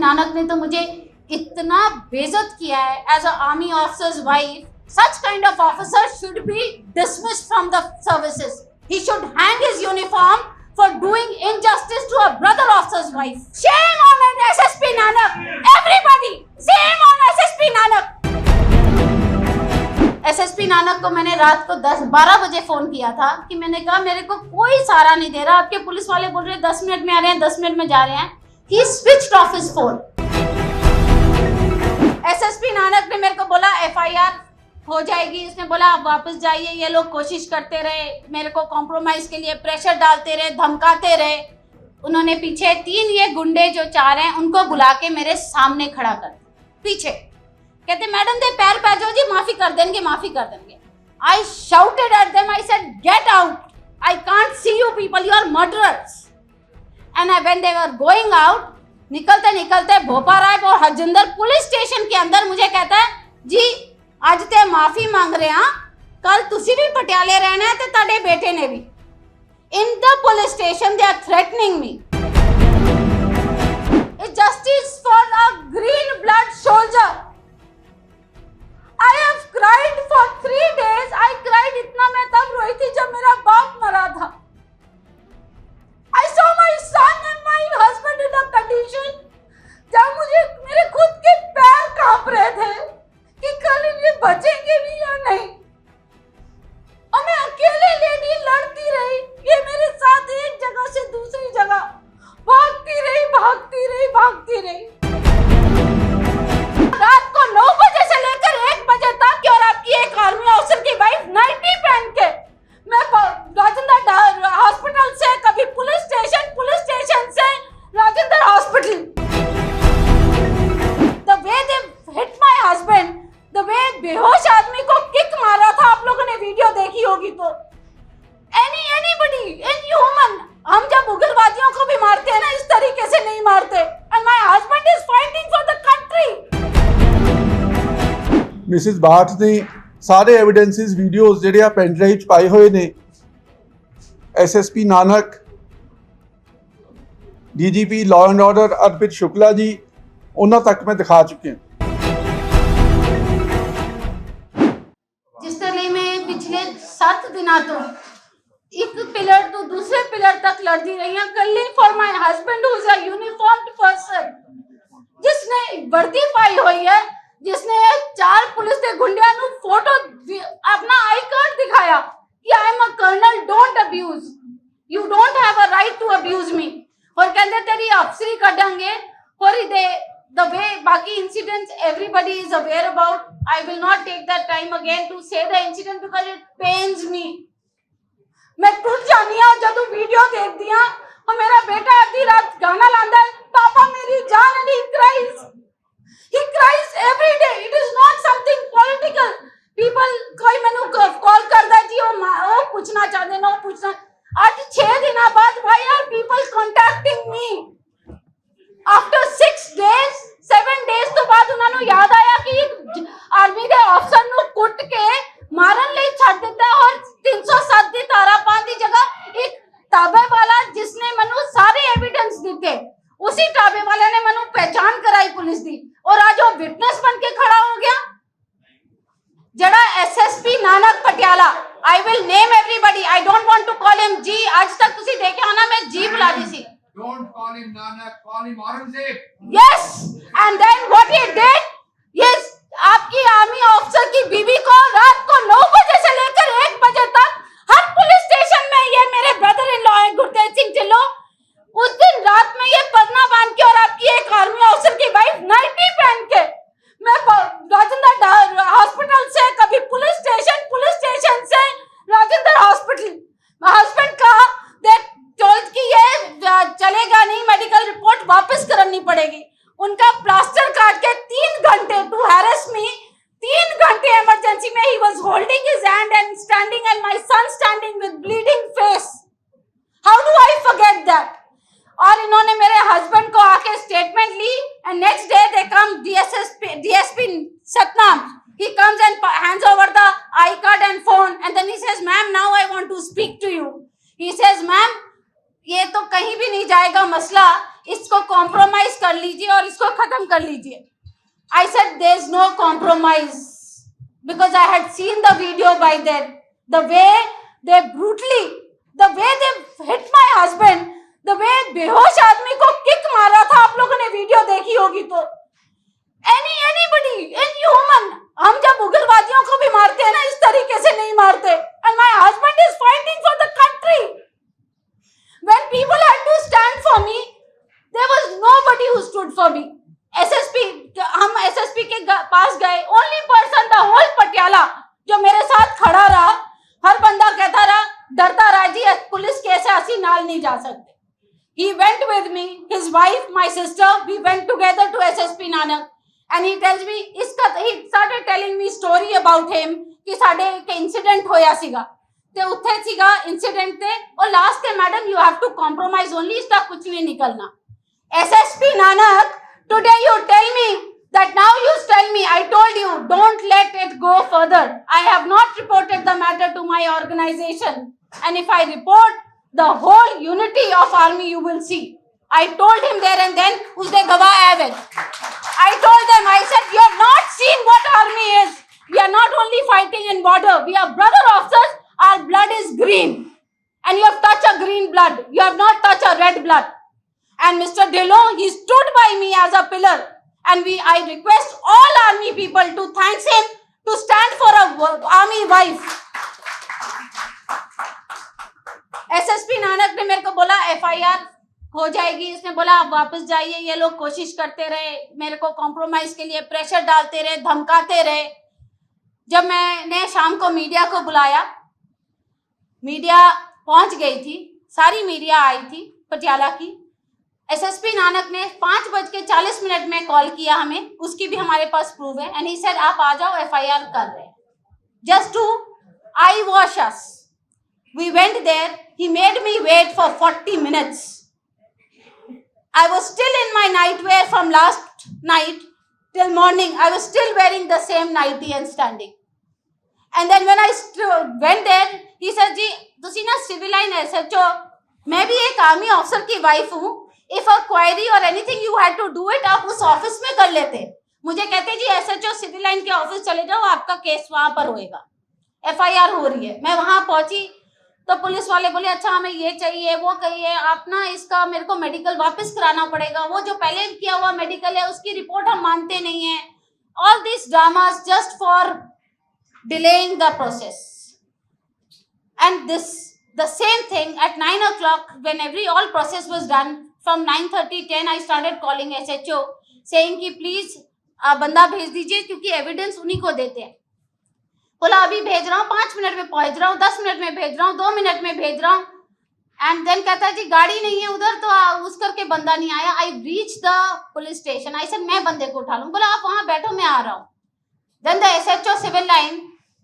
नानक ने तो मुझे इतना बेइज्जत किया है as a army officer's wife. Such kind of officer should be dismissed from the services. He should hang his uniform for doing injustice to a brother officer's wife. Shame on it, SSP Nanak. Everybody, shame on SSP Nanak. SSP Nanak को मैंने रात को 10-12 बजे phone किया था कि मैंने कहा मेरे को कोई सहारा नहीं दे रहा. आपके पुलिस वाले बोल रहे हैं 10 मिनट में आ रहे हैं, 10 मिनट में जा रहे हैं. He switched off his phone. SSP Nanak ने मेरे को बोला FIR हो जाएगी. इसने बोला आप वापस जाइए. ये लोग कोशिश करते रहे, मेरे को कॉम्प्रोमाइज के लिए प्रेशर डालते रहे, धमकाते रहे. उन्होंने पीछे 3 ये गुंडे जो 4 हैं उनको बुला के मेरे सामने खड़ा कर पीछे. कहते मैडम दे पैर पै जाओ जी, माफी कर देंगे, माफी कर देंगे. I shouted at them, I said get out, I can't see you people, you are murderers. And when they were going out, निकलते निकलते भोपा राय और हरजिंदर पुलिस स्टेशन के अंदर मुझे कहता है जी ਅੱਜ ਤੇ ਮਾਫੀ ਮੰਗ ਰਹੇ ਹਾਂ, ਕੱਲ ਤੁਸੀਂ ਵੀ ਪਟਿਆਲੇ ਰਹਿਣਾ ਹੈ ਤੇ ਤੁਹਾਡੇ ਬੇਟੇ ਨੇ ਵੀ. In the police station they are threatening me. It's justice for a green blood soldier. I have cried for 3 days. I cried इतना मैं तब रोई थी जब मेरा बाप मरा था. I saw my son and my husband in a condition जब मुझे मेरे खुद के पैर कांप रहे थे कि कल ये बचेंगे भी या नहीं. और मैं अकेले लेडी लड़ती रही. ये मेरे साथ एक जगह से दूसरी जगह भागती रही, भागती रही, भागती रही. रात को 9 बजे से लेकर 1 बजे तक. और आपकी एक आर्मी ऑफिसर की वाइफ नाइटी पहन के मैं राजेंद्र हॉस्पिटल से कभी पुलिस स्टेशन से Rajendra hospital. The way they hit my husband, the way बेहोश आदमी को किक मारा था, आप लोगों ने वीडियो देखी होगी तो. Anybody, any human, हम जब उग्रवादियों को भी मारते हैं ना, इस तरीके से नहीं मारते. And my husband is fighting for the country. Mrs Bath ਨੇ ਸਾਰੇ ਐਵੀਡੈਂਸਿਸ ਵੀਡੀਓਜ਼ ਜਿਹੜੇ ਆ ਪੈਨ ਡਰਾਈਵ 'ਚ ਪਾਏ ਹੋਏ ਨੇ. SSP Nanak, DGP law and order Arpit Shukla ji, ਉਹਨਾਂ ਤੱਕ ਮੈਂ ਦਿਖਾ ਚੁੱਕਿਆ. जिस तरह मैं पिछले 7 दिनों तो एक पिलर तो दूसरे पिलर तक लड़ती रही हूँ. Calling for my husband who is a uniformed person, जिसने वर्दी पाई हुई है, जिसने 4 पुलिस के गुंडियां नु फोटो अपना आई कार्ड दिखाया कि I am a colonel, don't abuse, you don't have a right to abuse me. और कहते तेरी अफसरी कढांगे. और the way बाकी incidents everybody is aware about. I will not take that time again to say the incident because it pains me. मैं टूट जानी हूं जब वीडियो देख दिया. और मेरा बेटा आधी रात गाना लांदा है, पापा मेरी जान, and he cries every day. It is not something political. People कोई मैंने कॉल करदा जी वो पूछना चाहते ना, वो पूछना. आज 6 दिन बाद भाई यार people contacting me. After 6 days, 7 days तो बाद उन्होंने याद आया कि आर्मी के अफसर नु कुट के मारन ले छड़ देता है. और 307 दी धारा पान दी जगह एक ताबे वाला जिसने मनु सारे एविडेंस दिते, उसी ताबे वाले ने मनु पहचान कराई पुलिस दी. और आज वो विटनेस बन के खड़ा हो गया. जड़ा SSP Nanak Patiala, I will name everybody. I don't want to call him G. आज तक तुसी देखे हो ना, मैं G बुला दी सी. Don't call him Nanak, call him Aurangzeb. Yes, and then what he did? Yes, आपकी आर्मी ऑफिसर की बीवी को रात को 9 बजे से लेकर 1 बजे तक हर पुलिस स्टेशन में, ये मेरे ब्रदर इन लॉ है गुरतेज सिंह ढिल्लों, उस दिन रात में ये परना बांध के और आपकी एक आर्मी ऑफिसर की वाइफ नाइटी पहन के मैं राजेंद्र हॉस्पिटल से कभी पुलिस स्टेशन से राजेंद्र हॉस्पिटल. हस्बैंड का देख टोल्ड कि ये चलेगा नहीं, मेडिकल रिपोर्ट वापस करनी पड़ेगी. उनका प्लास्टर काट के 3 घंटे टू हैरेस मी. 3 घंटे इमरजेंसी में he was holding his hand and standing, and my son standing with bleeding face. How do I forget that? और इन्होंने मेरे हस्बैंड को आके स्टेटमेंट ली. And next day they come DSP Satnam. He comes and hands over the I card and phone, and then he says, "Ma'am, now I want to speak to you." He says, "Ma'am, ये तो कहीं भी नहीं जाएगा मसला. इसको compromise कर लीजिए और इसको खत्म कर लीजिए। I said there is no compromise because I had seen the video by then. The way they brutally, the way they hit my husband, the way बेहोश आदमी को किक मारा था, आप लोगों ने वीडियो देखी होगी तो। Anybody, any human, हम जब उग्रवादियों को भी मारते हैं ना, इस तरीके से नहीं मारते। And my husband is fighting for the country. When people had to stand for me, there was nobody who stood for me. SSP, हम SSP के पास गए, only person the whole Patiala जो मेरे साथ खड़ा रहा, हर बंदा कहता रहा, डरता रहा जी पुलिस के ऐसे हंसी नाल नहीं जा सकते। He went with me, his wife, my sister, we went together to SSP Nanak and he tells me, he started telling me story about him कि साढ़े एक incident होया सीगा, ते उत्थे सीगा incident ते और last ते madam you have to compromise only, इसका कुछ नहीं निकलना। SSP Nanak, today you tell me that now you tell me, I told you, don't let it go further. I have not reported the matter to my organization. And if I report the whole unity of army, you will see. I told him there and then, usne gawah hai. I told them, I said, you have not seen what army is. We are not only fighting in border. We are brother officers. Our blood is green. And you have touched a green blood. You have not touched a red blood. And Mr. Dhillon, he stood by me as a pillar. And I request all army people to thank him to stand for a army wife. SSP Nanak ने मेरे को बोला FIR हो जाएगी, इसने बोला आप वापस जाइए, ये लोग कोशिश करते रहे, मेरे को कॉम्प्रोमाइज के लिए प्रेशर डालते रहे, धमकाते रहे। जब मैंने शाम को मीडिया को बुलाया, मीडिया पहुंच गई थी, सारी मीडिया आई थी पटियाला की। SSP नानक ने 5:40 में कॉल किया हमें, उसकी भी हमारे पास प्रूफ है। एंड ही सेड आप आ जाओ, FIR कर रहे हैं, just to eyewash us. We went there. He made me wait for 40 minutes. I was still in my nightwear from last night till morning. I was still wearing the same nightie and standing. And then when I went there, he said, "जी, तुसी ना civil line SHO, मैं भी एक army officer की wife हूँ. If a query or anything you had to do it, आप उस office में कर लेते." मुझे कहते जी SHO civil line के office चले जाओ, आपका केस वहाँ पर होएगा, FIR हो रही है। मैं वहाँ पहुँची तो पुलिस वाले बोले अच्छा हमें ये चाहिए, वो कहिए, आप ना इसका मेरे को मेडिकल वापस कराना पड़ेगा, वो जो पहले किया हुआ मेडिकल है उसकी रिपोर्ट हम मानते नहीं है। All this dramas just for delaying the process. And this the same thing at 9 o'clock when all process was done, from 9:30 10 I started calling SHO saying कि प्लीज बंदा भेज दीजिए क्योंकि एविडेंस उन्हीं को देते हैं। बोला अभी भेज रहा हूँ, 5 मिनट में पहुंच रहा हूँ, 10 मिनट में भेज रहा हूँ, 2 मिनट में भेज रहा हूँ। एंड देन कहता है जी गाड़ी नहीं है उधर, तो उस करके बंदा नहीं आया। I reach the police station. I said मैं बंदे को उठा लूँ। बोला आप वहां बैठो, मैं आ रहा हूँ। Then the SHO civil line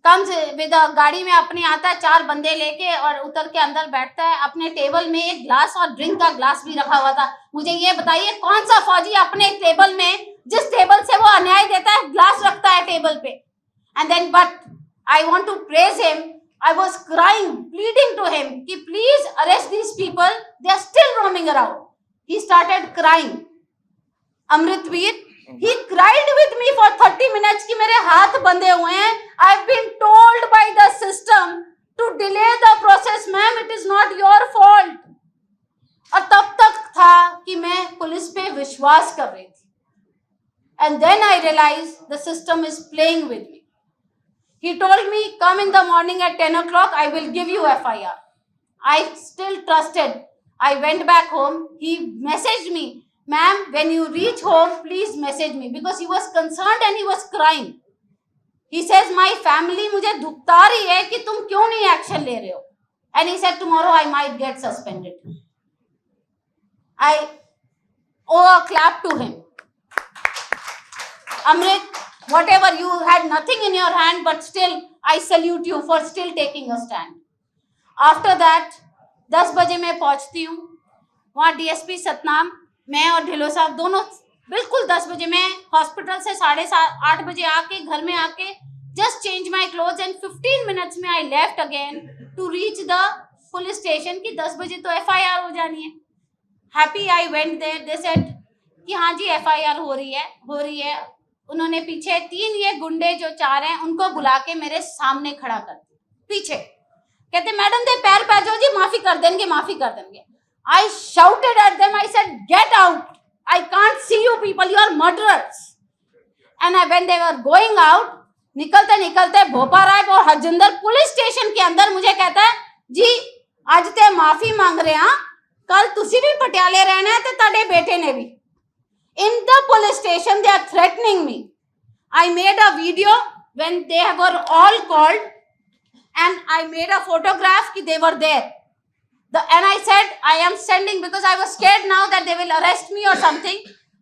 comes with गाड़ी में अपने आता है, 4 बंदे लेके और उतर के अंदर बैठता है। अपने टेबल में एक ग्लास और ड्रिंक का ग्लास भी रखा हुआ था। मुझे ये बताइए कौन सा फौजी अपने टेबल में, जिस टेबल से वो अन्याय देता है, ग्लास रखता है टेबल पे। And then but I want to praise him. I was crying, pleading to him, कि please arrest these people. They are still roaming around. He started crying. Amritveer, he cried with me for 30 minutes कि मेरे हाथ बंधे हुए हैं. I've been told by the system to delay the process, ma'am. It is not your fault. और तब तक था कि मैं पुलिस पे विश्वास कर रही थी. And then I realized the system is playing with me. He told me, come in the morning at 10 o'clock, I will give you FIR. I still trusted. I went back home. He messaged me, ma'am, when you reach home, please message me. Because he was concerned and he was crying. He says, my family मुझे धुकता रही है कि तुम क्यों नहीं action ले रहे हो. And he said, tomorrow I might get suspended. I owe a clap to him. Amrit, whatever, you had nothing in your hand, but still I salute you for still taking a stand. After that 10 बजे मैं पहुंचती हूँ वहाँ DSP Satnam, मैं और ढिल्लो साहब दोनों बिल्कुल 10 बजे। मैं हॉस्पिटल से 8:30 बजे आके घर में आके just change my clothes and 15 minutes में I left again to reach the police station की 10 बजे तो FIR हो जानी है। Happy I went there. They said कि हाँ जी FIR हो रही है. उन्होंने पीछे 3 ये गुंडे जो 4 हैं उनको बुला के मेरे सामने खड़ा कर दिया पीछे. कहते मैडम दे पैर पै जाओ जी, माफी कर देंगे. I shouted at them. I said, get out. I can't see you people. You are murderers. And when they were going out, निकलते भोपा राय और हरजिंदर पुलिस स्टेशन के अंदर मुझे कहता है जी आज ते माफी मांग रहे हैं, कल तुसी भी पटियाले रहना है ते ताड़े बेटे ने भी. In the police station they are threatening me. I made a video when they were all called and I made a photograph कि they were there. And I said I am sending, because I was scared now that they will arrest me or something.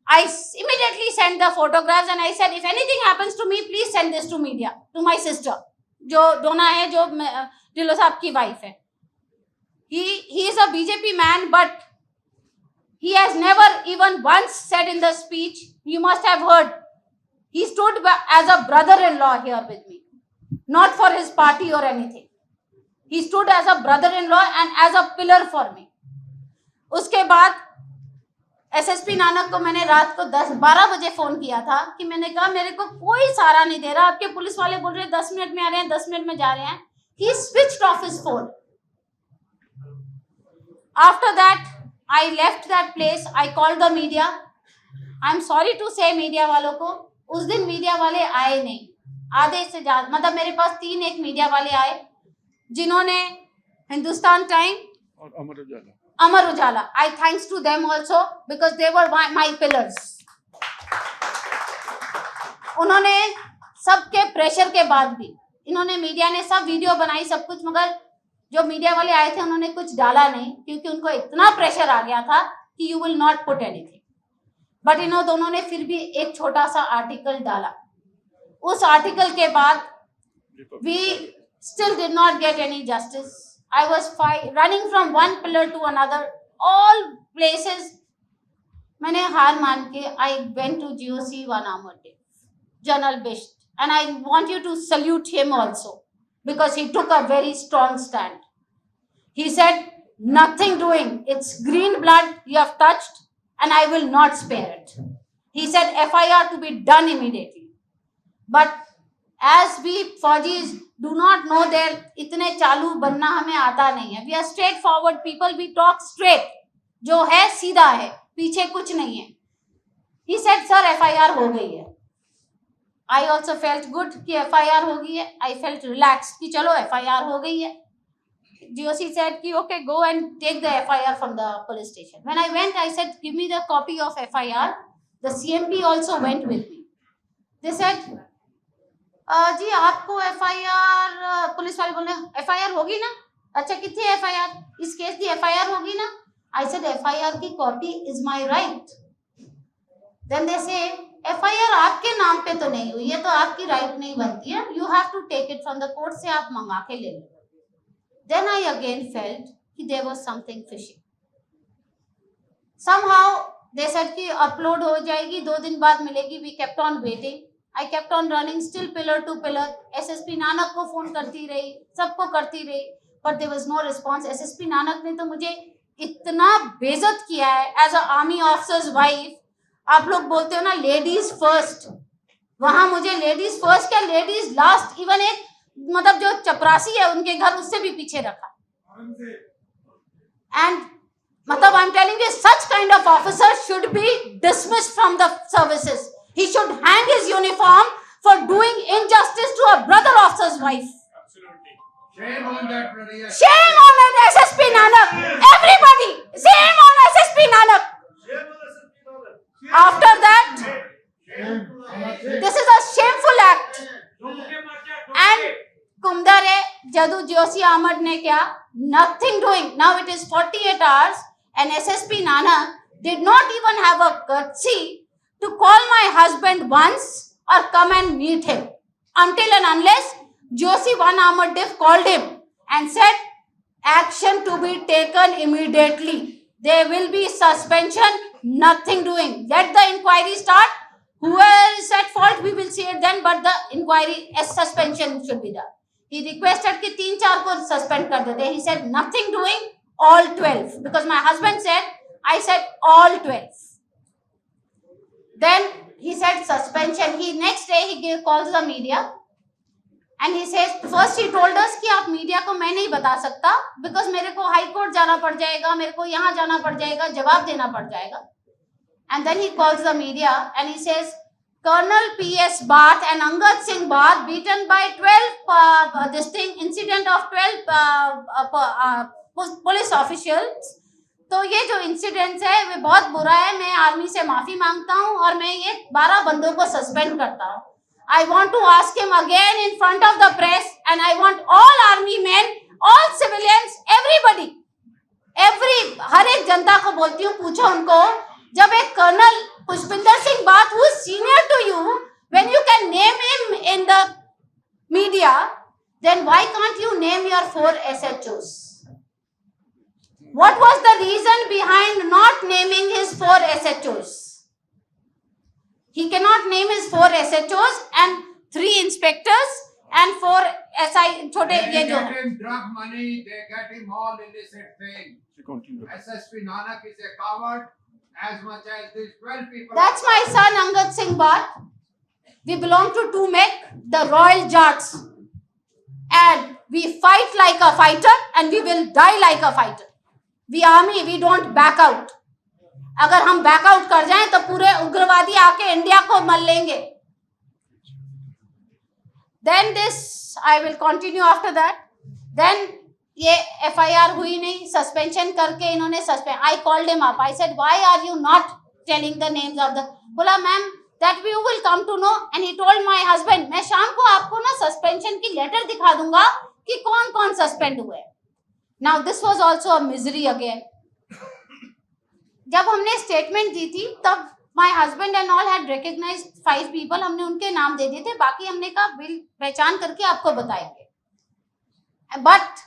I immediately sent the photographs and I said if anything happens to me please send this to media, to my sister जो डोना है, जो ढिल्लो साहब की wife है. He is a BJP man but he has never even once said in the speech, you must have heard, he stood as a brother-in-law here with me, not for his party or anything. He stood as a brother-in-law and as a pillar for me. उसके बाद SSP Nanak को मैंने रात को 10-12 बजे phone किया था कि मैंने कहा मेरे को कोई सहारा नहीं दे रहा, आपके पुलिस वाले बोल रहे हैं 10 मिनट में आ रहे हैं, 10 मिनट में जा रहे हैं. He switched off his phone. After that I left that place. I called the media. I'm sorry to say media वालों को, उस दिन मीडिया वाले आए नहीं. आधे से ज्यादा, मतलब मेरे पास 3 मीडिया वाले आए जिन्होंने हिंदुस्तान टाइम और Amar Ujala, I thanks to them also because they were my pillars. उन्होंने सबके प्रेशर के बाद भी, इन्होंने मीडिया ने सब वीडियो बनाई सब कुछ, मगर जो मीडिया वाले आए थे उन्होंने कुछ डाला नहीं क्योंकि उनको इतना प्रेशर आ गया था कि you will not put anything. But in दोनों ने फिर भी एक छोटा सा आर्टिकल डाला. उस आर्टिकल के बाद we still did not get any justice. I was running from one pillar to another, all places. मैंने हार मान के I went to GOC one Amar Dev, General Bisht, and I want you to salute him also because he took a very strong stand. He said, nothing doing. It's green blood you have touched and I will not spare it. He said FIR to be done immediately. But as we Fauji's do not know that इतने चालू बनना हमें आता नहीं है. We are straightforward people. We talk straight. जो है सीधा है, पीछे कुछ नहीं है. He said, sir FIR हो गई है. I also felt good कि FIR हो गई है. I felt relaxed कि चलो FIR हो गई है. GOC said कि okay, go and take the FIR from the police station. When I went, I said, give me the copy of FIR. The CMP also went with me. They said, जी आपको FIR, police वाले बोल रहे हैं FIR होगी ना. अच्छा कितनी FIR, इस केस की FIR होगी ना. I said FIR की copy is my right. Then they say FIR आपके नाम पे तो नहीं हुई है तो आपकी राइट नहीं बनती है. You have to take it from the court से आप मंगा के ले लो. Then I again felt कि there was something fishy. Somehow they said कि अपलोड हो जाएगी, 2 दिन बाद मिलेगी. We kept on waiting. I kept on running still pillar to pillar. SSP Nanak को फोन करती रही, सबको करती रही, but there was no response. SSP Nanak ने तो मुझे इतना बेइज्जत किया है as a army officer's wife. आप लोग बोलते हो ना लेडीज फर्स्ट, वहां मुझे लेडीज फर्स्ट क्या लेडीज लास्ट, इवन एक मतलब जो चपरासी है उनके घर उससे भी पीछे रखा. And मतलब I'm telling you, such kind of officer should be dismissed from the services. He should hang his uniform for doing injustice to a brother officer's wife. Absolutely. Shame on that brother. Yes. Shame on that SSP Nanak. Everybody, shame on SSP Nanak. After that, this is a shameful act. And Kumdare Jadu Joshi Ahmad ne kya? Nothing doing. Now it is 48 hours and SSP Nanak did not even have a courtesy to call my husband once or come and meet him until and unless Joshi One Amar Dev called him and said action to be taken immediately. There will be suspension, nothing doing. Let the inquiry start. Whoever is at fault, we will see it then, but the inquiry as suspension should be done. He requested कि 3-4 को suspend कर देते. He said nothing doing, all 12. Because my husband said, I said all 12. Then he said suspension. Next day he calls the media and he says, first he told us कि आप media को मैं नहीं बता सकता because मेरे को high court जाना पड़ जाएगा, मेरे को यहाँ जाना पड़ जाएगा, जवाब देना पड़ जाएगा. And then he calls the media and he says, Colonel P.S. Bhatt and Angad Singh Bhatt beaten by 12 incident of 12 police officials. तो ये जो इंसिडेंट है वे बहुत बुरा है. मैं आर्मी से माफी मांगता हूँ और मैं ये 12 बंदों को सस्पेंड करता हूँ. I want to ask him again in front of the press and I want all army men, all civilians, everybody, हर एक जनता को बोलती हूँ, पूछो उनको, जब एक कर्नल पुष्पिंदर सिंह बात who is senior to you, when you can name him in the media, then why can't you name your 4 SHOs? What was the reason behind not naming his 4 SHOs? He cannot name his 4 SHOs and 3 inspectors and 4 SI. छोटे ये जो They get him drug money, they get him all illicit thing. SSP Nanak is a coward as much as these 12 people. That's my son Angad Singh Bhatt. We belong to 2 MEC, the Royal Jats, and we fight like a fighter and we will die like a fighter. We army, we don't back out. अगर हम back out कर जाएं तो पूरे उग्रवादी आके India को मल लेंगे. Then this I will continue after that. Then ये FIR हुई नहीं, सस्पेंशन करके इन्होंने suspend. I called him up. I said, why are you not telling the names of the? बोला ma'am that you will come to know. And he told my husband, मैं शाम को आपको ना सस्पेंशन की लेटर दिखा दूंगा कि कौन कौन सस्पेंड हुए. Now this was also a misery again. जब हमने स्टेटमेंट दी थी तब my husband and all had recognised 5 people. हमने उनके नाम दे दिए थे, बाकी हमने कहा बिल पहचान करके आपको बताएंगे. बट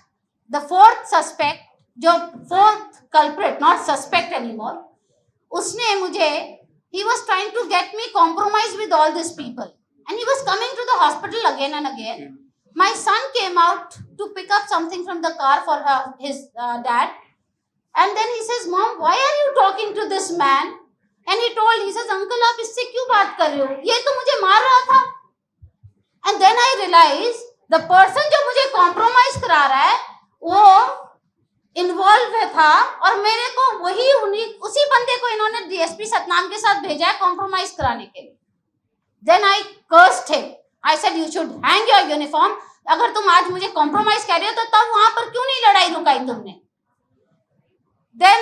द 4th सस्पेक्ट, जो 4th culprit, not suspect anymore, उसने मुझे, he was trying to get me compromise with all this people and he was coming to the hospital again and again. My son came out to pick up something from the car for his dad. And then he says, Mom, why are you talking to this man? And he told, he says, Uncle, आप इससे क्यों बात कर रहे हो? ये तो मुझे मार रहा था. And then I realized, the person जो मुझे compromise करा रहा है, वो involved था और मेरे को उसी बंदे को इन्होंने DSP सतनाम के साथ भेजा है compromise कराने के लिए. Then I cursed him. I said, you should hang your uniform. अगर तुम आज मुझे compromise कर रहे हो तो तब वहां पर क्यों नहीं लड़ाई रुकाई तुमने? Then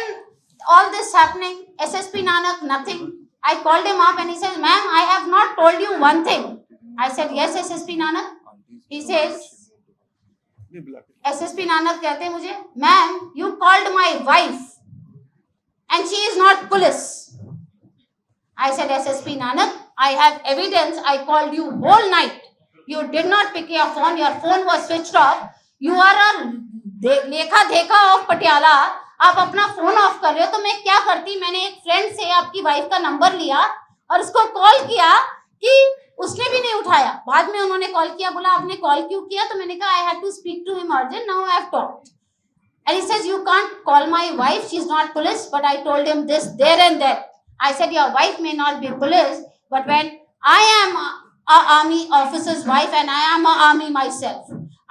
all this happening, SSP Nanak, nothing. I called him up and he says, ma'am, I have not told you one thing. I said, yes, SSP Nanak. He says, SSP Nanak कहते हैं मुझे, ma'am, you called my wife and she is not police. I said, SSP Nanak, I have evidence. I called you whole night. You did not pick your phone. Your phone was switched off. You are a लेखा देखा of Patiala. आप अपना phone of कर रहे हो तो मैं क्या करती. मैंने एक फ्रेंड से आपकी वाइफ का नंबर लिया और उसको कॉल किया कि उसने भी नहीं उठाया. बाद में उन्होंने कॉल किया, बोला आपने कॉल क्यों किया? तो मैंने कहा I had to speak to him urgent, now I have talked. And he says you can't call my wife, she is not police. But I told him this there and there. I said your wife may not be police, but when I am a army officer's wife and I am a army myself.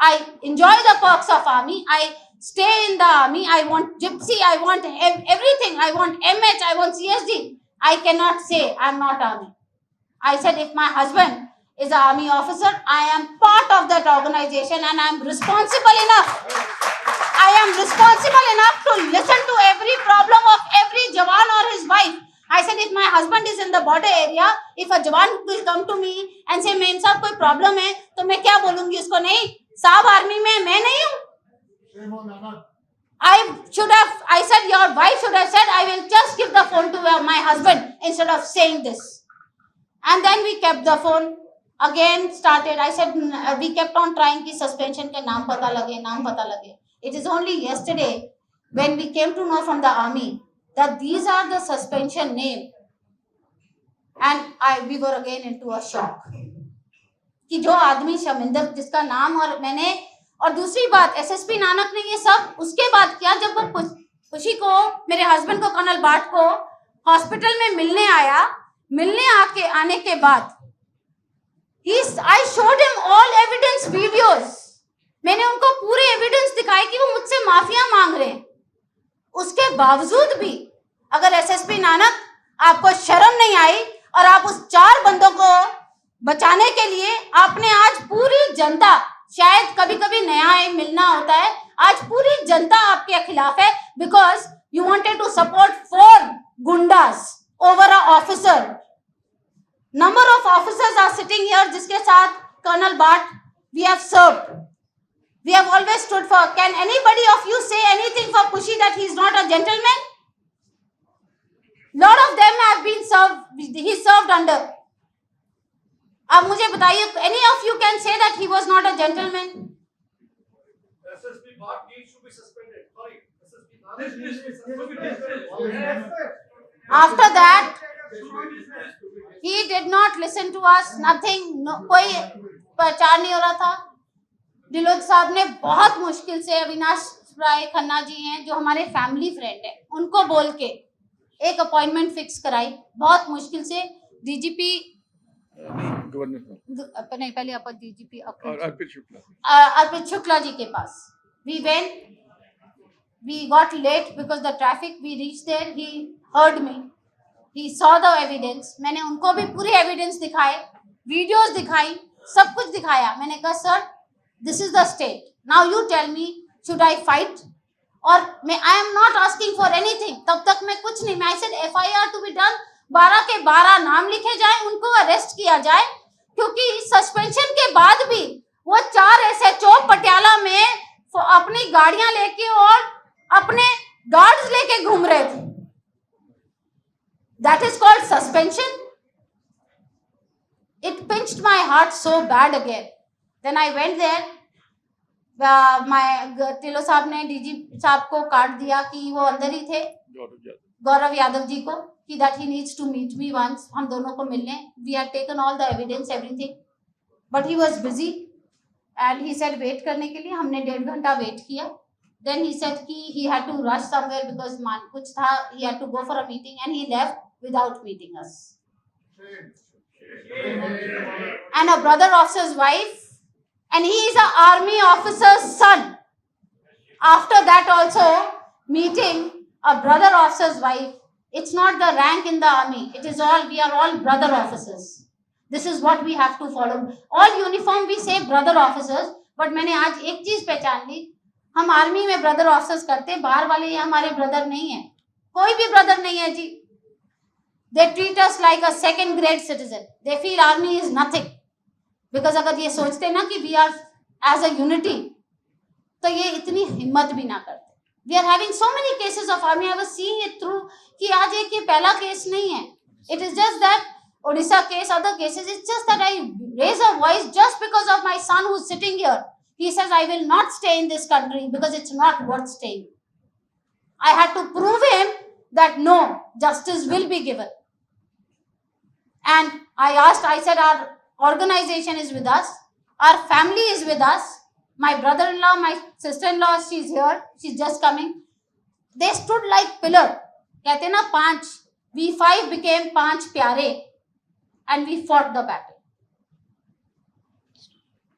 I enjoy the perks of army. I stay in the army. I want gypsy. I want everything. I want MH. I want CSD. I cannot say I am not army. I said if my husband is an army officer, I am part of that organization and I am responsible enough. I am responsible enough to listen to every problem of every jawan or his wife. I said if my husband is in the border area, if a jawan will come to me and say main साहब कोई problem है, तो मैं क्या बोलूंगी उसको? नहीं साहब आर्मी में मैं नहीं हूँ. I said your wife should have said I will just give the phone to my husband instead of saying this. And then we kept the phone. Again started. I said we kept on trying कि suspension के नाम पता लगे. It is only yesterday when we came to know from the army that these are the suspension name, and we were again into a shock कि जो आदमी शमिंदर जिसका नाम और मैंने. और दूसरी बात, एसएसपी नानक ने ये सब उसके बाद किया जब वो खुशी को, मेरे हस्बैंड को, कर्नल बाट को हॉस्पिटल में मिलने आया। आने के बाद I showed him all evidence videos. मैंने उनको पूरे एविडेंस दिखाए कि वो मुझसे माफिया मांग रहे हैं। उसके बावजूद भी अगर एसएसपी नानक आपको शर्म नहीं आई और आप उस 4 बंदों को बचाने के लिए आपने आज पूरी जनता, शायद कभी कभी न्याय मिलना होता है, आज पूरी जनता आपके खिलाफ है because you wanted to support 4 goondas over a officer. Number of officers are sitting here जिसके साथ colonel Bath we have served, we have always stood for. Can anybody of you say anything for खुशी that he is not a gentleman? Lot of them have been served, he served under. अब मुझे बताइए, any of you can say that he was not a gentleman? SSP Bhatt needs to be suspended. Sorry, SSP needs to be suspended. After that, he did not listen to us. Nothing, no, कोई प्रचार नहीं हो रहा था। दिलोद साहब ने बहुत मुश्किल से, अविनाश राय खन्ना जी हैं जो हमारे फैमिली फ्रेंड हैं, उनको बोल के एक अपॉइंटमेंट फिक्स कराई। बहुत मुश्किल से डीजीपी गवर्नर नहीं, पहले अपन डीजीपी अर्पित शुक्ला जी के पास we went, we got late because the traffic, we reached there, he heard me, he saw the evidence। मैंने उनको भी पूरे एविडेंस दिखाए, वीडियोस दिखाई, सब कुछ दिखाया। मैंने कहा sir this is the state, now you tell me should I fight? और मैं I am not asking for anything, तब तक मैं कुछ नहीं, मैं I said FIR to be done, 12 के 12 नाम लिखे जाए, उनको अरेस्ट किया जाए, क्योंकि सस्पेंशन के बाद भी वो 4 SHO पटियाला में अपनी गाड़ियां लेके और अपने गार्ड्स लेके घूम रहे थे। That is called suspension. It pinched my heart so bad again. Then I went there, टिलो साहब ने डीजी साहब को कार्ड दिया कि वो अंदर ही थे, गौरव यादव जी को, कि that he needs to meet me once, हम दोनों को मिलने। We had taken all the evidence everything, but he was busy and he said wait करने के लिए। हमने 1.5 घंटा वेट किया। देन ही सेड कि he had to rush somewhere because कुछ था, he had to go for a meeting and he left without meeting us. And a brother officer's wife, and he is a army officer's son. After that also meeting a brother officer's wife, it's not the rank in the army, it is all, we are all brother officers. This is what we have to follow. All uniform we say brother officers, but मैंने आज एक चीज पहचान ली, हम army में brother officers करते, बाहर वाले ये हमारे ब्रदर नहीं है, कोई भी ब्रदर नहीं है जी। They treat us like a second grade citizen. They feel army is nothing. Because अगर ये सोचते ना कि we are as a unity, तो ये इतनी हिम्मत भी ना करते। We are having so many cases of army, I was seeing it through, कि आज एक ये पहला केस नहीं है। It is just that Odisha case, other cases, it's just that I raise a voice just because of my son who is sitting here. He says I will not stay in this country because it's not worth staying. I had to prove him that no, justice will be given. And I asked, I said our organization is with us, our family is with us, my brother-in-law, my sister-in-law, she's here, she's just coming. They stood like pillar. कहते ना 5, we 5 became 5 प्यारे, and we fought the battle.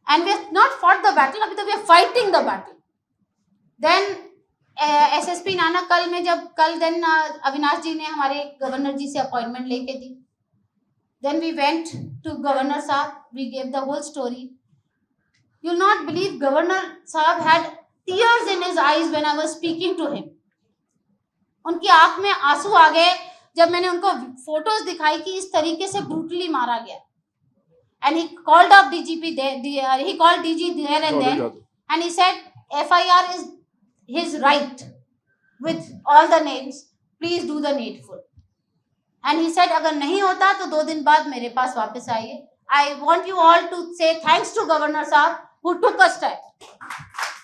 And we have not fought the battle, अभी तो we are fighting the battle. Then SSP Nanak कल में जब then Avinash जी ने हमारे गवर्नर जी से अपॉइंटमेंट लेके दी। Then we went to Governor Saab, we gave the whole story. You'll not believe Governor Saab had tears in his eyes when I was speaking to him. उनकी आंख में आंसू आ गए जब मैंने उनको फोटोज दिखाई कि इस तरीके से ब्रूटली मारा गया। And he called up DGP there, he called DG there and then, and he said FIR is his right with all the names, please do the needful. And he said अगर नहीं होता तो 2 दिन बाद मेरे पास वापस आइए। I want you all to say thanks to Governor Saab who took a step.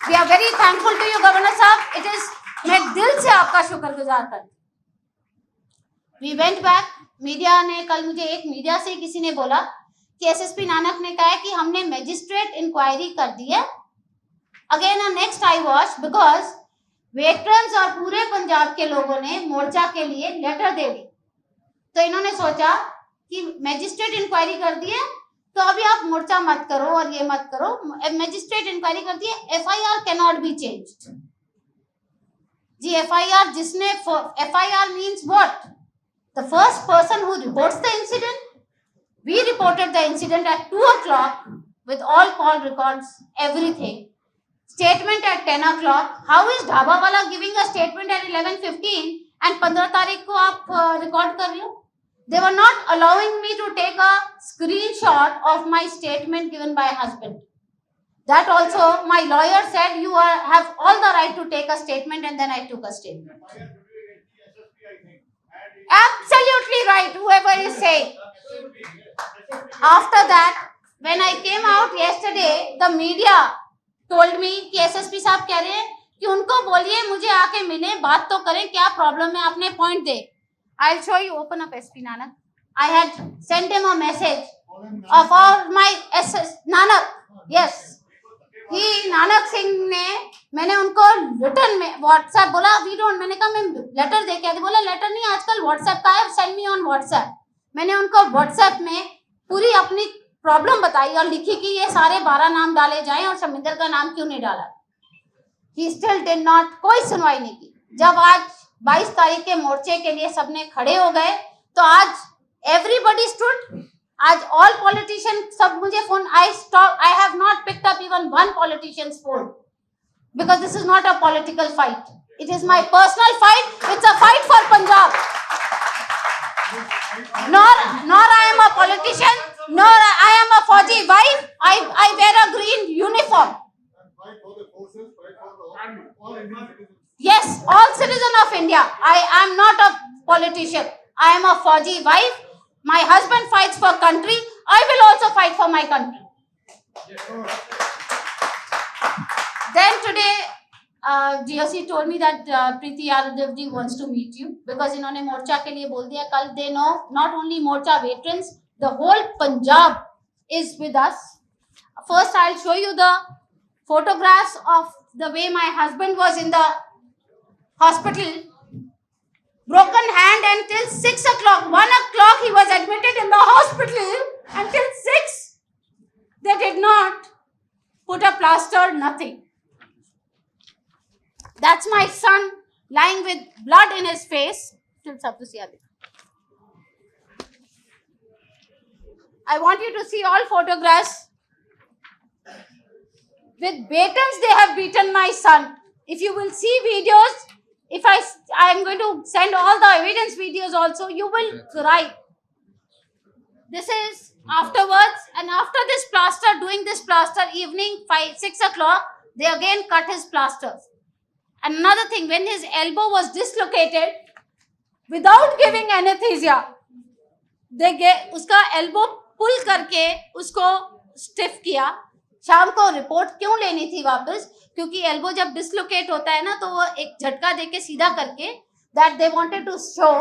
We are very thankful to you, Governor Saab. It is, मैं दिल से आपका शुक्रगुजार करती। We went back. मीडिया ने कल, मुझे एक मीडिया से किसी ने बोला कि SSP नानक ने कहा कि हमने मैजिस्ट्रेट इंक्वायरी कर दी है। Again, next I watched because veterans और पूरे पंजाब के लोगों ने मोर्चा के लिए लेटर दे दी। तो इन्होंने सोचा कि मैजिस्ट्रेट इंक्वायरी कर दिए तो अभी आप मोर्चा मत करो और ये मत करो। मैजिस्ट्रेट इंक्वायरी कर दिए, FIR can not be changed. जी एफआईआर जिसने, FIR means what? The first person who reports the incident. We reported the incident at 2 o'clock with all call records, everything. Statement at 10 o'clock. How is dhaba वाला giving a statement at 11:15 and 15 तारीख को आप record कर रहे हो? They were not allowing me to take a screenshot of my statement given by husband. That also my lawyer said you have all the right to take a statement, and then I took a statement. Absolutely right, whoever is saying. After that, when I came out yesterday, the media told me कि SSP साहब कह रहे हैं कि उनको बोलिए मुझे आके मिले, बात तो करें, क्या प्रॉब्लम है, अपने point they. I'll show you. Open up SP Nanak. I had sent him a message of my SS Nanak. Yes. He Nanak Singh ने, मैंने उनको रिटर्न में व्हाट्सएप बोला वी डोंट, मैंने कहा मैं लेटर दे के आती, बोला लेटर नहीं आजकल व्हाट्सएप का है, सेंड मी ऑन व्हाट्सएप। मैंने उनको व्हाट्सएप में पूरी अपनी प्रॉब्लम बताई और लिखी कि ये सारे 12 नाम डाले जाएं और शमिंदर का नाम क्यों नहीं डाला। He still did not, कोई सुनवाई नहीं की। जब आज 22 तारीख के मोर्चे के लिए सबने खड़े हो गए तो आज एवरीबडी स्टूड, आज ऑल पॉलिटिशियन सब मुझे phone, I have not picked up even one politicians phone because this is not a political fight, it is my personal fight, it's a fight for Punjab. nor I am a politician, nor I am a Fauji wife. I wear a green uniform. Yes, all citizens of India. I am not a politician. I am a Fauji wife. My husband fights for country. I will also fight for my country. Then today, GOC told me that Preeti Yadav ji wants to meet you because इन्होंने मोर्चा के लिए बोल दिया कल। They know not only Morcha veterans, the whole Punjab is with us. First, I'll show you the photographs of the way my husband was in the hospital, broken hand until 6 o'clock. 1 o'clock he was admitted in the hospital. Until 6 they did not put a plaster, nothing. That's my son lying with blood in his face. I want you to see all photographs. With batons they have beaten my son. If you will see videos, if I am going to send all the evidence videos also, you will cry. This is afterwards, and after this plaster, doing this plaster, evening 6 o'clock, they again cut his plasters. Another thing, when his elbow was dislocated, without giving anesthesia, उसका elbow pull करके उसको stiff किया। शाम को report क्यों लेनी थी वापस? क्योंकि एल्बो जब डिसलोकेट होता है ना तो वो एक झटका देके सीधा करके, that they wanted to show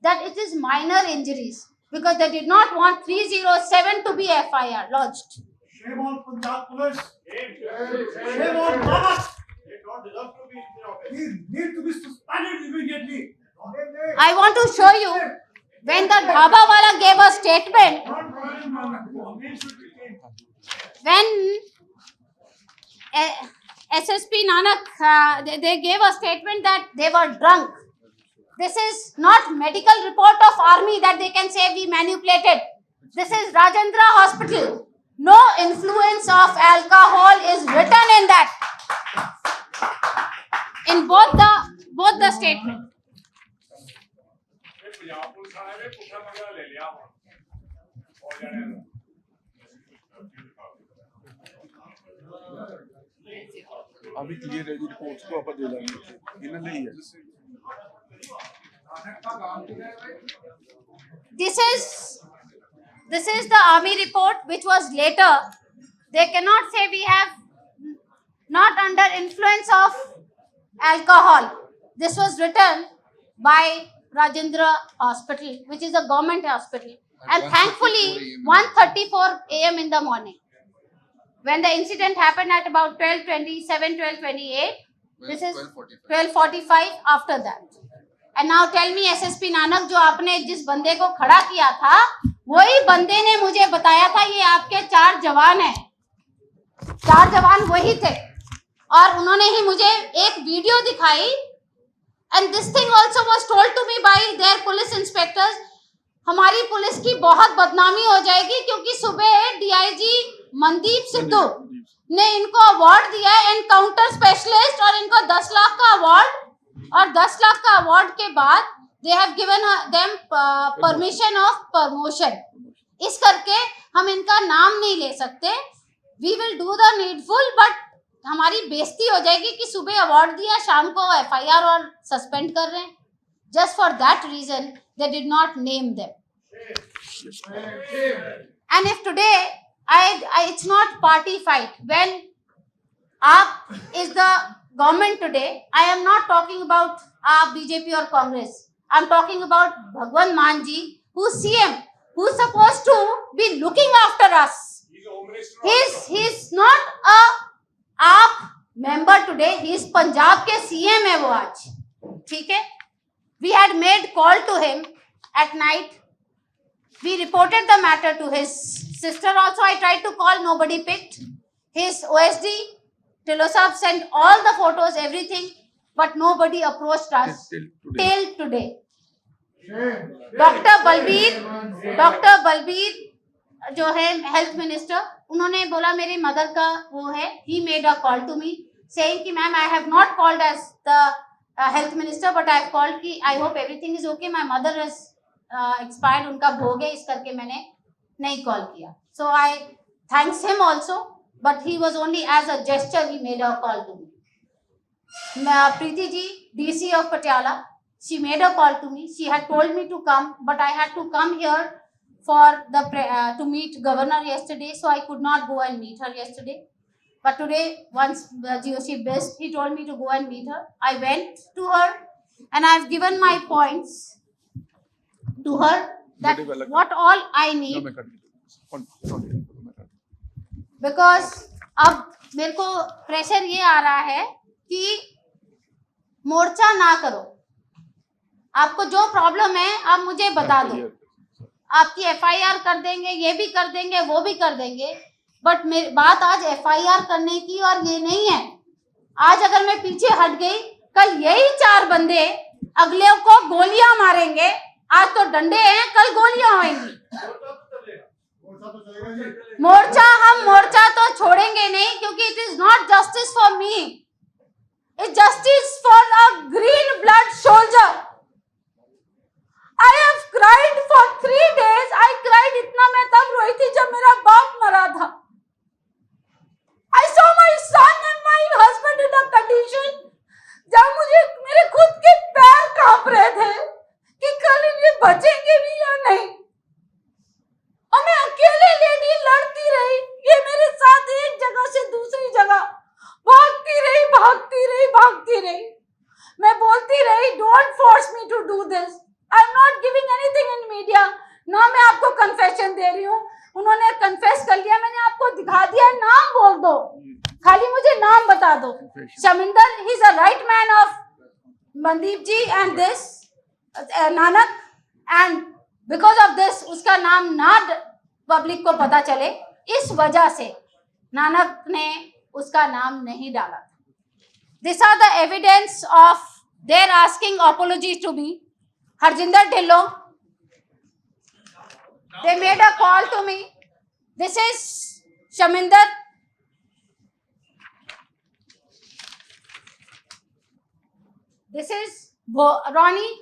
that it is minor injuries because they did not want 307 to be FIR lodged. Shame on Punjab police. Shame on Nanak. They don't deserve to be in the office. He need to be suspended immediately. I want to show you when the dhaba wala gave a statement, when SSP Nanak, they gave a statement that they were drunk. This is not medical report of army that they can say we manipulated. This is Rajendra Hospital. No influence of alcohol is written in that. In both the statement. अभी clear है जी, reports को अपन दे देंगे, इन्हें नहीं है। This is the army report which was later. They cannot say we have not under influence of alcohol. This was written by Rajendra Hospital, which is a government hospital. And thankfully, 1:34 a.m. in the morning, when the incident happened at about 12:27, 12:28, This is 12:45 after that. And now tell me SSP Nanak, जो आपने जिस बंदे को खड़ा किया था, वही बंदे ने मुझे बताया था ये आपके 4 जवान हैं। 4 जवान वही थे और उन्होंने ही मुझे एक वीडियो दिखाई। And this thing also was told to me by their police inspectors. हमारी पुलिस की बहुत बदनामी हो जाएगी क्योंकि सुबह DIG मनदीप सिद्धू ने इनको अवार्ड दिया है एनकाउंटर स्पेशलिस्ट और इनको 10 लाख का अवार्ड, और 10 लाख का अवार्ड के बाद they have given them permission of promotion. इस करके हम इनका नाम नहीं ले सकते। We will do the needful, but हमारी बेइज्जती हो जाएगी कि सुबह अवार्ड दिया, शाम को FIR और सस्पेंड कर रहे हैं। Just for that reason they did not name them. And if today it's not party fight. When AAP is the government today, I am not talking about AAP, BJP or Congress. I'm talking about Bhagwan Maan ji, who's CM, who's supposed to be looking after us. He's not a AAP member today. He's Punjab के CM है वो आज, ठीक है? We had made call to him at night. We reported the matter to his sister also. I tried to call, nobody picked. His OSD, Tilosab sent all the photos, everything, but nobody approached us till today. Dr. Balbir जो है health minister, उन्होंने बोला मेरी mother का वो है, he made a call to me saying कि ma'am I have not called as the health minister but I have called कि I hope everything is okay, my mother is expired, उनका भोग है, इस करके मैंने नहीं कॉल किया। So I thanks him also, but he was only as a gesture he made a call to me. Preeti ji, DC of Patiala, she made a call to me. She had told me to come, but I had to come here for the to meet governor yesterday, so I could not go and meet her yesterday. But today, once GOC best, he told me to go and meet her. I went to her and I have given my points to her that what all I need, because अब मेरे को pressure ये आ रहा है कि मोर्चा ना करो, आपको जो प्रॉब्लम है आप मुझे बता दो, आपकी FIR कर देंगे, ये भी कर देंगे, वो भी कर देंगे, बट मेरी बात आज FIR करने की और ये नहीं है। आज अगर मैं पीछे हट गई, कल यही 4 बंदे अगले को गोलियां मारेंगे। आज तो डंडे हैं, कल गोलियां होंगी। मोर्चा तो छोड़ेंगे नहीं, क्योंकि it is not justice for me, it's justice for a green blood soldier. I have cried for 3 days. I cried इतना मैं तब रोई थी जब मेरा बाप मरा था। I saw my son and my husband in a condition जब मुझे मेरे खुद के पैर कांप रहे थे कि कल ये बचेंगे भी या नहीं। और मैं अकेले लेडी लड़ती रही, ये मेरे साथ एक जगह से दूसरी जगह भागती रही। मैं बोलती रही, don't force me to do this, I am not giving anything in media. ना मैं आपको कन्फेशन दे रही हूँ, उन्होंने कन्फेस कर लिया, मैंने आपको दिखा दिया, नाम बोल दो, खाली मुझे नाम बता दो। Shaminder, he is a right man of Mandeep ji and this Nanak, and because of this उसका नाम ना पब्लिक को पता चले, इस वजह से नानक ने उसका नाम नहीं डाला। This are the evidence of their asking apology to me. Harjinder Dhillon, they made a call to me. This is Shaminder. This is Ronnie.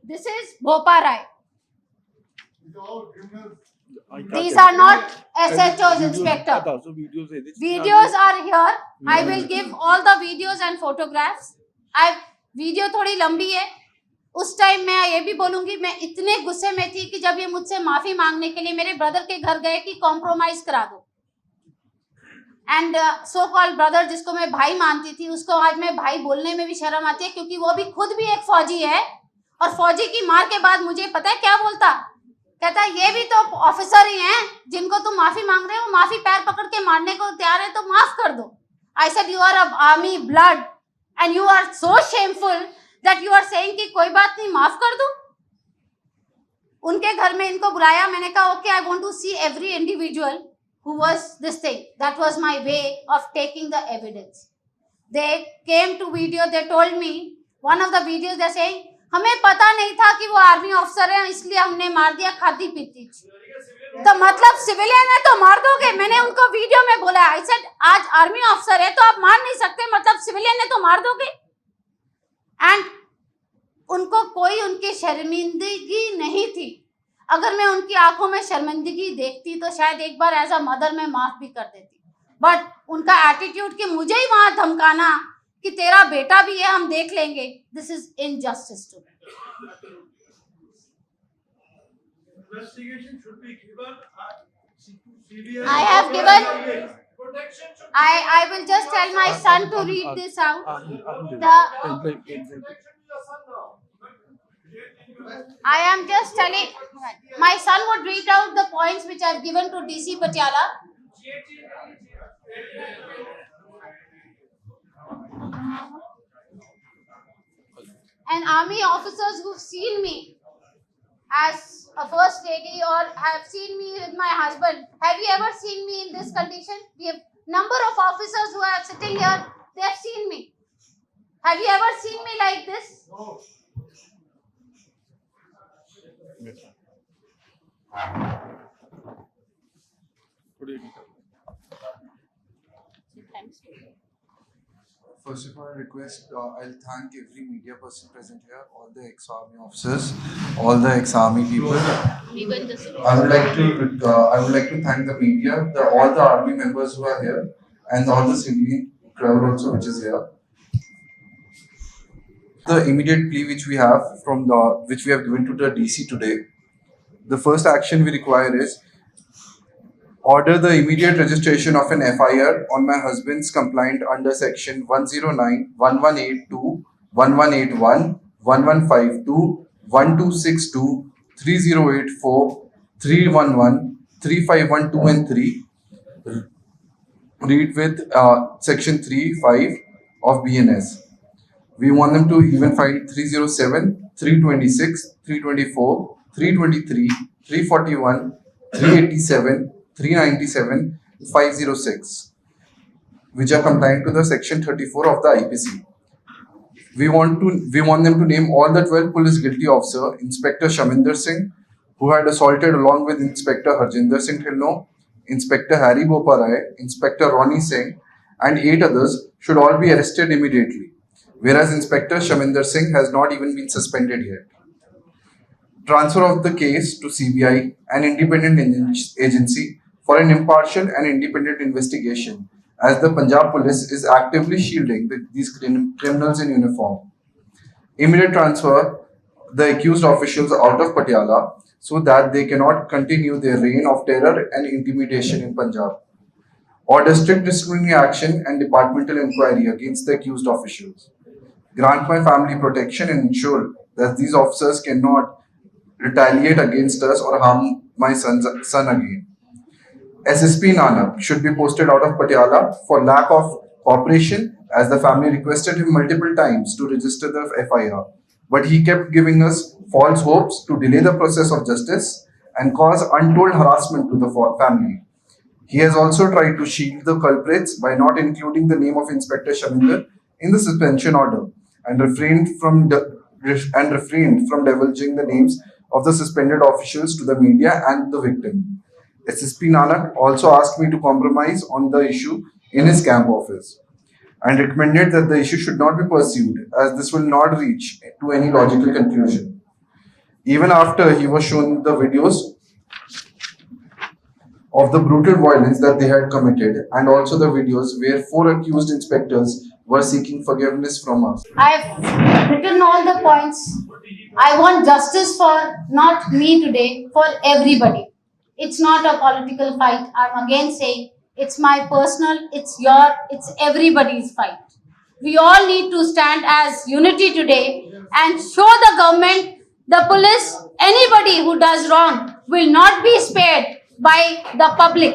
This is Bhopa Rai. These are not SHOs, Inspector. Videos are here. I will give all the videos and photographs. Video थोड़ी लंबी है। उस time मैं ये भी बोलूंगी, मैं इतने गुस्से में थी कि जब ये मुझसे माफी मांगने के लिए मेरे ब्रदर के घर गए कि कॉम्प्रोमाइज करा दो, एंड सो कॉल्ड ब्रदर जिसको मैं भाई मानती थी, उसको आज मैं भाई बोलने में भी शर्म आती है, क्योंकि वो भी खुद भी एक फौजी है। और फौजी की मार के बाद मुझे पता है क्या बोलता, कहता है ये भी तो ऑफिसर ही हैं जिनको तुम माफी मांग रहे हो, माफी पैर पकड़ के मारने को तैयार है तो माफ कर दो. I said you are a army blood and you are so shameful that you are saying कि कोई बात नहीं माफ कर दो. उनके घर में इनको बुलाया, मैंने कहा okay I want to see every individual who was this thing. That was my way of taking the evidence. They came to video, they told me, one of the videos they're saying, हमें पता नहीं था कि वो army officer है इसलिए हमने मार दिया खाती पीती. तो मतलब सिविलियन है तो मार दोगे? मैंने उनको वीडियो में बोला, आई सेड आज आर्मी ऑफिसर है तो आप मार नहीं सकते, मतलब सिविलियन है तो मार दोगे. एंड उनको कोई उनकी शर्मिंदगी नहीं थी. अगर मैं उनकी आंखों में शर्मिंदगी देखती तो शायद एक बार एज अ मदर मैं माफ भी कर देती. बट उनका एटीट्यूड कि मुझे ही वहां धमकाना कि तेरा बेटा भी है हम देख लेंगे, this is injustice to me. Investigation should be given. CBI. I have given. Protection should be I will just tell my son to read this out. I am just telling, my son would read out the points which I have given to DC Patiala. And army officers who've seen me as a first lady or have seen me with my husband, have you ever seen me in this condition? We have number of officers who are sitting here, they have seen me. Have you ever seen me like this? No. First of all, I request, I'll thank every media person present here, all the ex-army officers, all the ex-army people. I would like to thank the media, all the army members who are here, and all the civilian crowd also which is here. The immediate plea which we have which we have given to the DC today, the first action we require is order the immediate registration of an FIR on my husband's complaint under section 109, 1182, 1181, 1152, 1262, 3084, 311, 3512 and 3. Read with section 3.5 of BNS. We want them to even file 307, 326, 324, 323, 341, 387, 397, 506, which are compliant to the section 34 of the IPC. We want them to name all the 12 police guilty officer, Inspector Shaminder Singh, who had assaulted along with Inspector Harjinder Singh Thilno, Inspector Harry Boparai, Inspector Ronnie Singh, and 8 others should all be arrested immediately, whereas Inspector Shaminder Singh has not even been suspended yet. Transfer of the case to CBI, an independent agency, for an impartial and independent investigation, as the Punjab Police is actively shielding these criminals in uniform. Immediate transfer the accused officials out of Patiala so that they cannot continue their reign of terror and intimidation in Punjab. Order strict disciplinary action and departmental inquiry against the accused officials. Grant my family protection and ensure that these officers cannot retaliate against us or harm my son again. SSP Nanak should be posted out of Patiala for lack of cooperation, as the family requested him multiple times to register the FIR, but he kept giving us false hopes to delay the process of justice and cause untold harassment to the family. He has also tried to shield the culprits by not including the name of Inspector Shaminder in the suspension order and refrained from divulging the names of the suspended officials to the media and the victim. SSP Nanak also asked me to compromise on the issue in his camp office and recommended that the issue should not be pursued, as this will not reach to any logical conclusion. Even after he was shown the videos of the brutal violence that they had committed and also the videos where 4 accused inspectors were seeking forgiveness from us. I have written all the points. I want justice for not me today, for everybody. It's not a political fight. I'm again saying it's my personal, it's everybody's fight. We all need to stand as unity today and show the government the police, anybody who does wrong will not be spared by the public.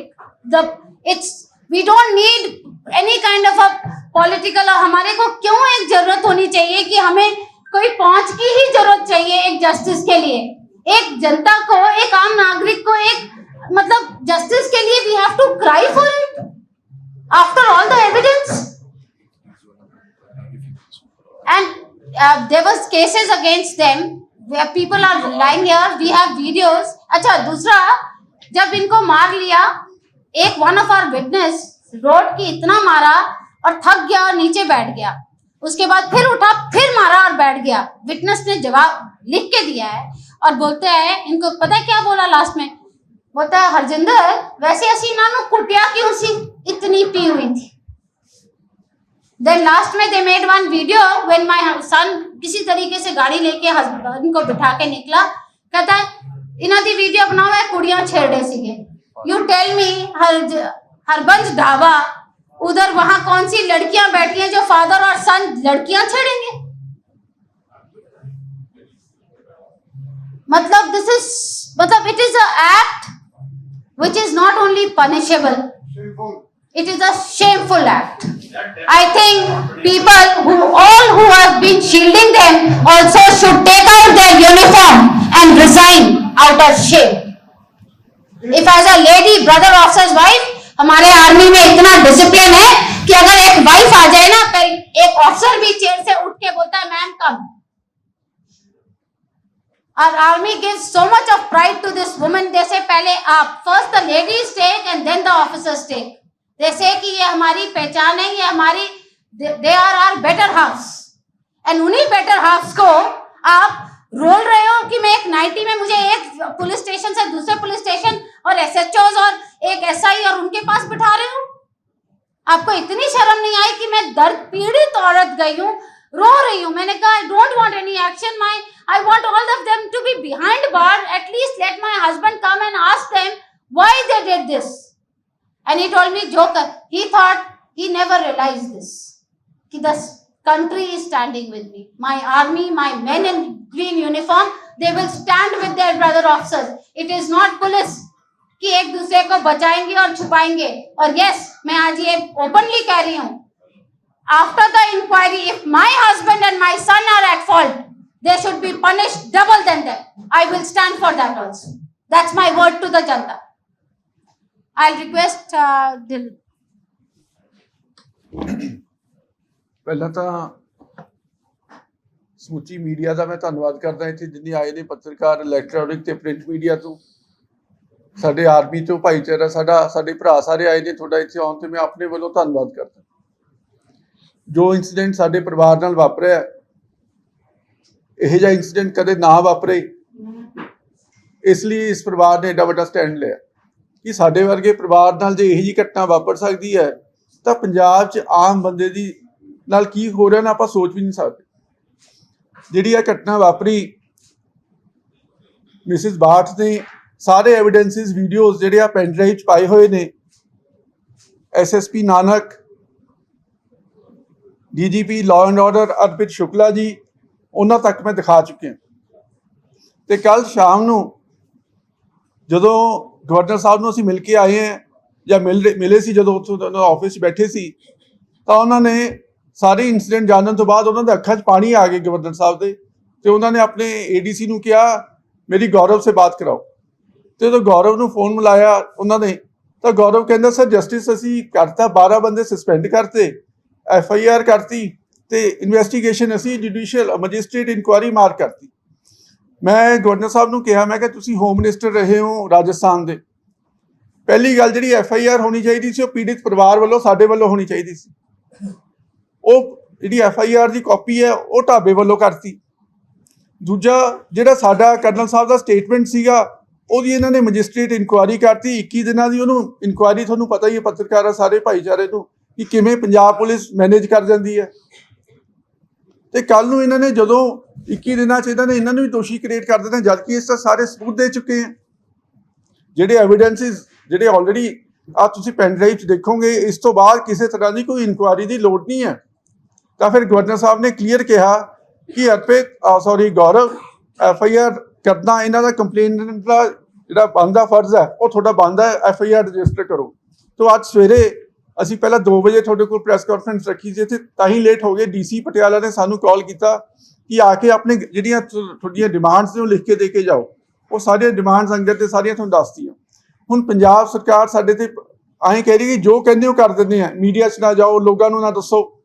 We don't need any kind of a political, हमारे को क्यों एक जरूरत होनी चाहिए कि हमें कोई पहुंच की ही जरूरत चाहिए एक जस्टिस के लिए, एक जनता को, एक आम नागरिक को, एक मतलब जस्टिस के लिए we have to cry for it after all the evidence. And there was cases against them where people are lying here. We have videos. अच्छा, दूसरा, जब इनको मार लिया, एक one of our witness road की इतना मारा और थक गया और नीचे बैठ गया, उसके बाद फिर उठा, फिर मारा और बैठ गया. विटनेस ने जवाब लिख के दिया है और बोलते हैं, इनको पता है क्या बोला लास्ट में? बोलता है, हरजिंदर वैसे असी ना कुटिया क्यों सी, इतनी पी हुई थी. Then last में they made one video when my son किसी तरीके से गाड़ी लेके हस्बैंड को बिठा के निकला, कहता है इन्हों दी वीडियो बनाओ है कुड़ियां छेड़े सीगे. You tell me हरबंज ढाबा, उधर वहां कौन सी लड़कियां बैठी हैं जो फादर और सन लड़कियां छेड़ेंगे? मतलब it is a act which is not only punishable, it is a shameful act. I think people who have been shielding them also should take out their uniform and resign out of shame. If as a lady brother officer's wife, हमारे army में इतना discipline है कि अगर एक wife आ जाए ना, एक ऑफिसर भी चेयर से उठ के बोलता है ma'am come. Our army gives so much of pride to this woman. They say पहले आप, first the ladies take and then the officers take. They say कि ये हमारी पहचान है, ये हमारी, they are our better halves. And उन्हीं better halves को आप रोल रहे हो कि मैं एक 90 में मुझे एक पुलिस स्टेशन से दूसरे पुलिस स्टेशन और SHOs और एक SI और उनके पास बिठा रहे हो. आपको इतनी शर्म नहीं आई कि मैं दर्द पीड़ित औरत गई हूँ, रो रही हूँ. मैंने कहा I don't want any action, I want all of them to be behind bar. At least let my husband come and ask them why they did this. And he told me, Joker, he thought, he never realized this, कि the country is standing with me. My army, my men in green uniform, they will stand with their brother officers. It is not police कि एक दूसरे को बचाएंगे और छुपाएंगे. और yes, मैं आज ये openly कह रही हूँ, after the inquiry, if my husband and my son are at fault, they should be punished double than them. I will stand for that also. That's my word to the Janta. I'll request Dil. ਪਹਿਲਾਂ ਤਾਂ ਸਮੁੱਚੀ media ਦਾ ਮੈਂ ਧੰਨਵਾਦ ਕਰਦਾ ਇੱਥੇ ਜਿੰਨੇ ਆਏ ਨੇ ਪੱਤਰਕਾਰ, ਇਲੈਕਟ੍ਰੋਨਿਕ ਤੇ ਪ੍ਰਿੰਟ ਮੀਡੀਆ ਤੋਂ, ਸਾਡੇ ਆਰਮੀ ਤੋਂ ਭਾਈਚਾਰਾ, ਸਾਡੇ ਭਰਾ ਸਾਰੇ ਆਏ ਨੇ. ਤੁਹਾਡਾ ਇੱਥੇ ਆਉਣ ਤੇ ਮੈਂ ਆਪਣੇ ਵੱਲੋਂ ਧੰਨਵਾਦ ਕਰਦਾ. ਜੋ ਇਨਸੀਡੈਂਟ ਸਾਡੇ ਪਰਿਵਾਰ ਨਾਲ ਵਾਪਰਿਆ, ਇਹੋ ਜਿਹਾ ਇਨਸੀਡੈਂਟ ਕਦੇ ਨਾ ਵਾਪਰੇ, ਇਸ ਲਈ ਇਸ ਪਰਿਵਾਰ ਨੇ ਏਡਾ ਵੱਡਾ ਸਟੈਂਡ ਲਿਆ ਕਿ ਸਾਡੇ ਵਰਗੇ ਪਰਿਵਾਰ ਨਾਲ ਜੇ ਇਹੋ ਜਿਹੀ ਘਟਨਾ ਵਾਪਰ ਸਕਦੀ ਹੈ ਤਾਂ ਪੰਜਾਬ 'ਚ ਆਮ ਬੰਦੇ ਦੀ ਨਾਲ ਕੀ ਹੋ ਰਿਹਾ ਨਾ ਆਪਾਂ ਸੋਚ ਵੀ ਨਹੀਂ ਸਕਦੇ. ਜਿਹੜੀ ਇਹ ਘਟਨਾ ਵਾਪਰੀ, ਮਿਸਿਸ ਬਾਠ ਨੇ ਸਾਰੇ ਐਵੀਡੈਂਸਿਸ, ਵੀਡੀਓਜ਼ ਜਿਹੜੇ ਆ ਪੈਨ ਡਰਾਈਵ 'ਚ ਪਾਏ ਹੋਏ ਨੇ. SSP Nanak, DGP law and order Arpit Shukla ji, ਉਹਨਾਂ ਤੱਕ ਮੈਂ ਦਿਖਾ ਚੁੱਕਿਆ. ਤੇ ਕੱਲ ਸ਼ਾਮ ਨੂੰ ਜਦੋਂ ਗਵਰਨਰ ਸਾਹਿਬ ਨੂੰ ਅਸੀਂ ਮਿਲ ਕੇ ਆਏ ਹਾਂ ਜਾਂ ਮਿਲੇ ਸੀ, ਜਦੋਂ ਉੱਥੋਂ ਆਫਿਸ 'ਚ ਬੈਠੇ ਸੀ, ਤਾਂ ਉਹਨਾਂ ਨੇ ਸਾਰੇ ਇਨਸੀਡੈਂਟ ਜਾਣਨ ਤੋਂ ਬਾਅਦ ਉਹਨਾਂ ਦੇ ਅੱਖਾਂ 'ਚ ਪਾਣੀ ਆ ਗਏ ਗਵਰਨਰ ਸਾਹਿਬ ਦੇ, ਤੇ ਉਹਨਾਂ ਨੇ ਆਪਣੇ ADC ਨੂੰ ਕਿਹਾ ਮੇਰੀ ਗੌਰਵ ਸੇ ਬਾਤ ਕਰਾਓ. ਤੇ ਜਦੋਂ ਗੌਰਵ ਨੂੰ ਫੋਨ ਮਿਲਾਇਆ ਉਹਨਾਂ ਨੇ, ਤਾਂ ਗੌਰਵ ਕਹਿੰਦਾ ਸਰ ਜਸਟਿਸ ਅਸੀਂ ਕਰਤਾ, 12 ਬੰਦੇ ਸਸਪੈਂਡ ਕਰਤੇ, FIR ਕਰਤੀ ਤੇ ਇਨਵੈਸਟੀਗੇਸ਼ਨ ਅਸੀਂ ਜੁਡੀਸ਼ੀਅਲ ਮੈਜਿਸਟ੍ਰੇਟ ਇਨਕੁਆਇਰੀ ਮਾਰਕ ਕਰਤੀ. ਮੈਂ ਗਵਰਨਰ ਸਾਹਿਬ ਨੂੰ ਕਿਹਾ, ਮੈਂ ਕਿਹਾ ਤੁਸੀਂ ਹੋਮ ਮਿਨਿਸਟਰ ਰਹੇ ਹੋ ਰਾਜਸਥਾਨ ਦੇ, ਪਹਿਲੀ ਗੱਲ ਜਿਹੜੀ FIR ਹੋਣੀ ਚਾਹੀਦੀ ਸੀ ਉਹ ਪੀੜਿਤ ਪਰਿਵਾਰ ਵੱਲੋਂ, ਸਾਡੇ ਵੱਲੋਂ ਹੋਣੀ ਚਾਹੀਦੀ ਸੀ. ਉਹ ਜਿਹੜੀ FIR ਦੀ ਕਾਪੀ ਹੈ ਉਹ ਢਾਬੇ ਵੱਲੋਂ ਕਰਤੀ. ਦੂਜਾ ਜਿਹੜਾ ਸਾਡਾ ਕਰਨਲ ਸਾਹਿਬ ਦਾ ਸਟੇਟਮੈਂਟ ਸੀਗਾ, ਉਹਦੀ ਇਹਨਾਂ ਨੇ ਮੈਜਿਸਟ੍ਰੇਟ ਇਨਕੁਆਇਰੀ ਕਰਤੀ 21 ਦਿਨਾਂ ਦੀ. ਉਹਨੂੰ ਇਨਕੁਆਇਰੀ ਤੁਹਾਨੂੰ ਪਤਾ ਹੀ ਹੈ ਪੱਤਰਕਾਰਾਂ ਸਾਰੇ ਭਾਈਚਾਰੇ ਨੂੰ ਕਿ ਕਿਵੇਂ ਪੰਜਾਬ ਪੁਲਿਸ ਮੈਨੇਜ ਕਰ ਜਾਂਦੀ ਹੈ. ਤੇ ਕੱਲ ਨੂੰ ਇਹਨਾਂ ਨੇ ਜਦੋਂ 21 ਦਿਨਾਂ 'ਚ ਇਹਨਾਂ ਨੂੰ ਵੀ ਦੋਸ਼ੀ ਕ੍ਰੀਏਟ ਕਰ ਦੇਣਾ, ਜਦਕਿ ਇਸ ਤਾਂ ਸਾਰੇ ਸਬੂਤ ਦੇ ਚੁੱਕੇ ਹੈ. ਜਿਹੜੇ ਐਵੀਡੈਂਸਿਸ ਜਿਹੜੇ ਆਲਰੇਡੀ ਆ ਤੁਸੀਂ ਪੈਨ ਡਰਾਈਵ 'ਚ ਦੇਖੋਗੇ, ਇਸ ਤੋਂ ਬਾਅਦ ਕਿਸੇ ਤਰ੍ਹਾਂ ਦੀ ਕੋਈ ਇਨਕੁਆਇਰੀ ਦੀ ਲੋੜ ਨਹੀਂ ਹੈ. ਤਾਂ ਫਿਰ ਗਵਰਨਰ ਸਾਹਿਬ ਨੇ ਕਲੀਅਰ ਕਿਹਾ ਕਿ ਗੌਰਵ FIR ਕਰਨਾ ਇਹਨਾਂ ਦਾ ਕੰਪਲੇਨੈਂਟ ਦਾ ਜਿਹੜਾ ਬਣਦਾ ਫਰਜ਼ ਹੈ ਉਹ ਤੁਹਾਡਾ ਬਣਦਾ ਹੈ, FIR ਰਜਿਸਟਰ ਕਰੋ। ਤੋਂ ਅੱਜ ਸਵੇਰੇ ਅਸੀਂ ਪਹਿਲਾਂ 2 ਵਜੇ ਤੁਹਾਡੇ ਕੋਲ ਪ੍ਰੈਸ ਕਾਨਫਰੰਸ ਰੱਖੀ ਸੀ ਇੱਥੇ, ਤਾਂ ਹੀ ਲੇਟ ਹੋ ਗਏ। DC ਪਟਿਆਲਾ ਨੇ ਸਾਨੂੰ ਕਾਲ ਕੀਤਾ ਕਿ ਆ ਕੇ ਆਪਣੇ ਜਿਹੜੀਆਂ ਤੁਹਾਡੀਆਂ ਡਿਮਾਂਡਸ ਨੇ ਉਹ ਲਿਖ ਕੇ ਦੇ ਕੇ ਜਾਓ। ਉਹ ਸਾਰੀਆਂ ਡਿਮਾਂਡਸ ਅੰਗਤ ਤੇ ਸਾਰੀਆਂ ਤੁਹਾਨੂੰ ਦੱਸਤੀਆਂ। ਹੁਣ ਪੰਜਾਬ ਸਰਕਾਰ ਸਾਡੇ ਤੇ ਐਂ ਕਹਿ ਰਹੀ ਕਿ ਜੋ ਕਹਿੰਦੇ ਉਹ ਕਰ ਦਿੰਦੇ ਆ, ਮੀਡੀਆ 'ਚ ਨਾ ਜਾਓ, ਲੋਕਾਂ ਨੂੰ ਨਾ ਦੱਸੋ।